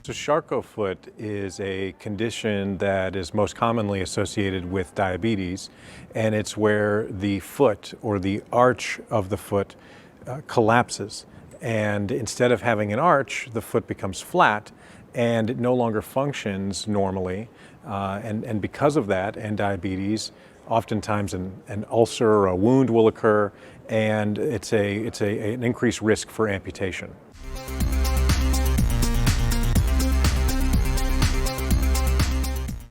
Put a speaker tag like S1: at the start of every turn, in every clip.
S1: So Charcot foot is a condition that is most commonly associated with diabetes, and it's where the foot or the arch of the foot collapses. And instead of having an arch, the foot becomes flat and it no longer functions normally. And because of that and diabetes, oftentimes an ulcer or a wound will occur, and it's an increased risk for amputation.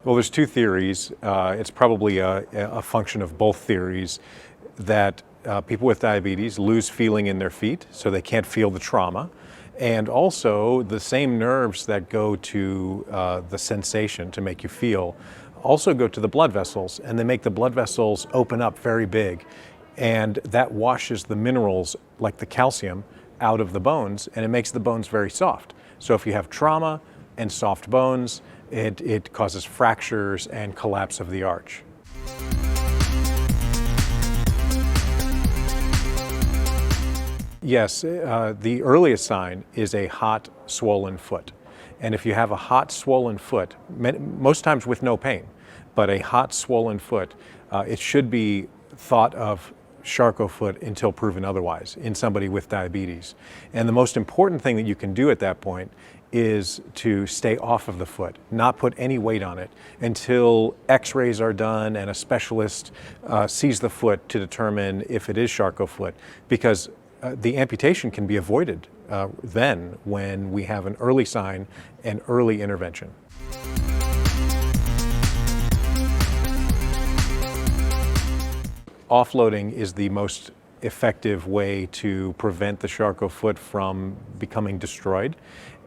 S1: Well, there's two theories. It's probably a function of both theories that people with diabetes lose feeling in their feet, so they can't feel the trauma. And also, the same nerves that go to the sensation to make you feel also go to the blood vessels, and they make the blood vessels open up very big. And that washes the minerals, like the calcium, out of the bones, and it makes the bones very soft. So if you have trauma and soft bones, it causes fractures and collapse of the arch. Yes, the earliest sign is a hot, swollen foot. And if you have a hot, swollen foot, most times with no pain, but a hot, swollen foot, it should be thought of Charcot foot until proven otherwise in somebody with diabetes. And the most important thing that you can do at that point is to stay off of the foot, not put any weight on it until x-rays are done and a specialist sees the foot to determine if it is Charcot foot, because the amputation can be avoided then when we have an early sign and early intervention. Offloading is the most effective way to prevent the Charcot foot from becoming destroyed.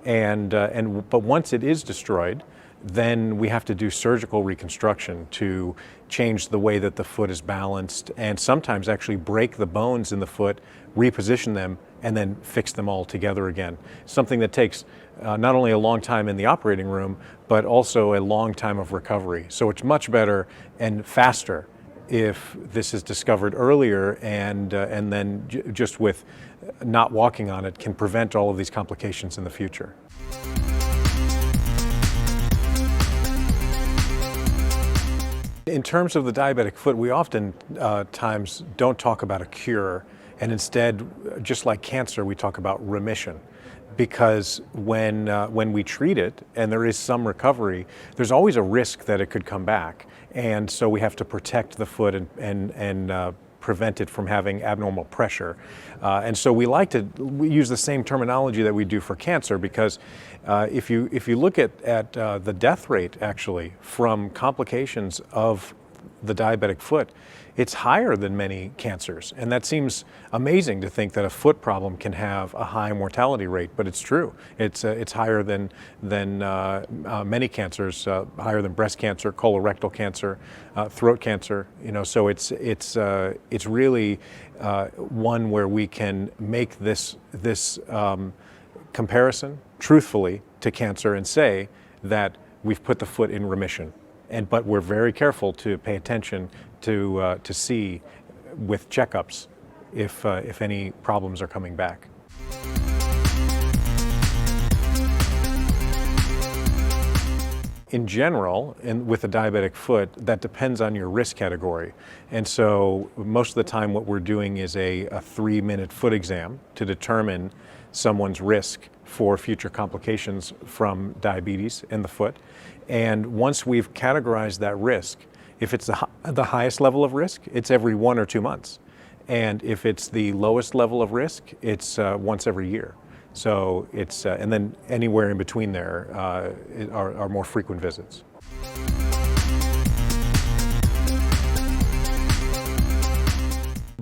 S1: But once it is destroyed, then we have to do surgical reconstruction to change the way that the foot is balanced, and sometimes actually break the bones in the foot, reposition them, and then fix them all together again. Something that takes not only a long time in the operating room, but also a long time of recovery. So it's much better and faster if this is discovered earlier, and then just with not walking on it can prevent all of these complications in the future. In terms of the diabetic foot, we often times don't talk about a cure, and instead, just like cancer, we talk about remission. Because when we treat it and there is some recovery, there's always a risk that it could come back. And so we have to protect the foot and prevent it from having abnormal pressure. And so we use the same terminology that we do for cancer, because if you look at the death rate actually from complications of the diabetic foot, it's higher than many cancers. And that seems amazing to think that a foot problem can have a high mortality rate, but it's true. It's higher than many cancers, higher than breast cancer, colorectal cancer, throat cancer. So it's really one where we can make this comparison truthfully to cancer and say that we've put the foot in remission. But we're very careful to pay attention to see with checkups if any problems are coming back. In general, with a diabetic foot, that depends on your risk category. And so most of the time what we're doing is a 3-minute foot exam to determine someone's risk for future complications from diabetes in the foot. And once we've categorized that risk, if it's the highest level of risk, it's every 1 or 2 months. And if it's the lowest level of risk, it's once every year. So it's, and then anywhere in between there are more frequent visits.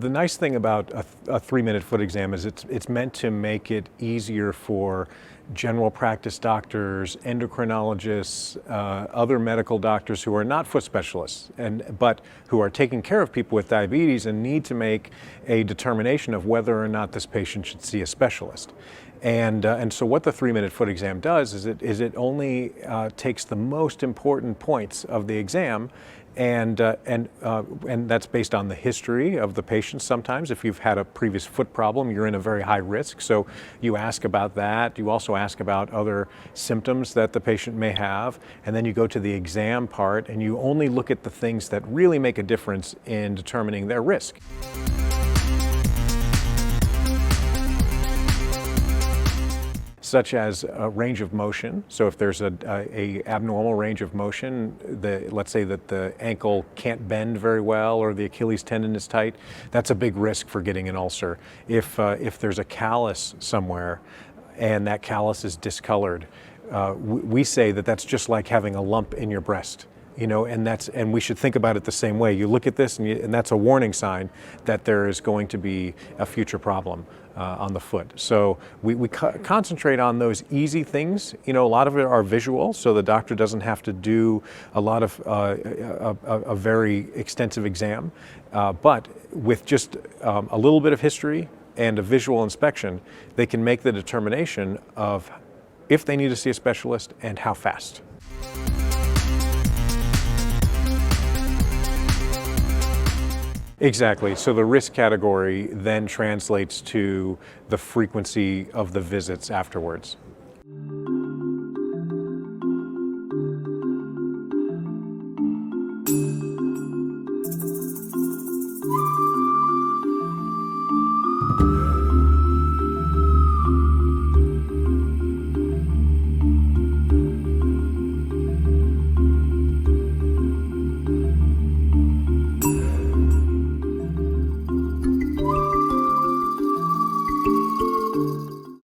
S1: The nice thing about a 3-minute foot exam is it's meant to make it easier for general practice doctors, endocrinologists, other medical doctors who are not foot specialists, but who are taking care of people with diabetes and need to make a determination of whether or not this patient should see a specialist. And so what the 3-minute foot exam does is it only takes the most important points of the exam, and that's based on the history of the patient. Sometimes if you've had a previous foot problem, you're in a very high risk, so you ask about that. You also ask about other symptoms that the patient may have, and then you go to the exam part and you only look at the things that really make a difference in determining their risk. Such as a range of motion. So if there's a abnormal range of motion, let's say that the ankle can't bend very well or the Achilles tendon is tight, that's a big risk for getting an ulcer. If there's a callus somewhere and that callus is discolored, we say that that's just like having a lump in your breast. And we should think about it the same way. You look at this and that's a warning sign that there is going to be a future problem on the foot. So we concentrate on those easy things. A lot of it are visual, so the doctor doesn't have to do a lot of a very extensive exam. But with just a little bit of history and a visual inspection, they can make the determination of if they need to see a specialist and how fast. Exactly. So the risk category then translates to the frequency of the visits afterwards.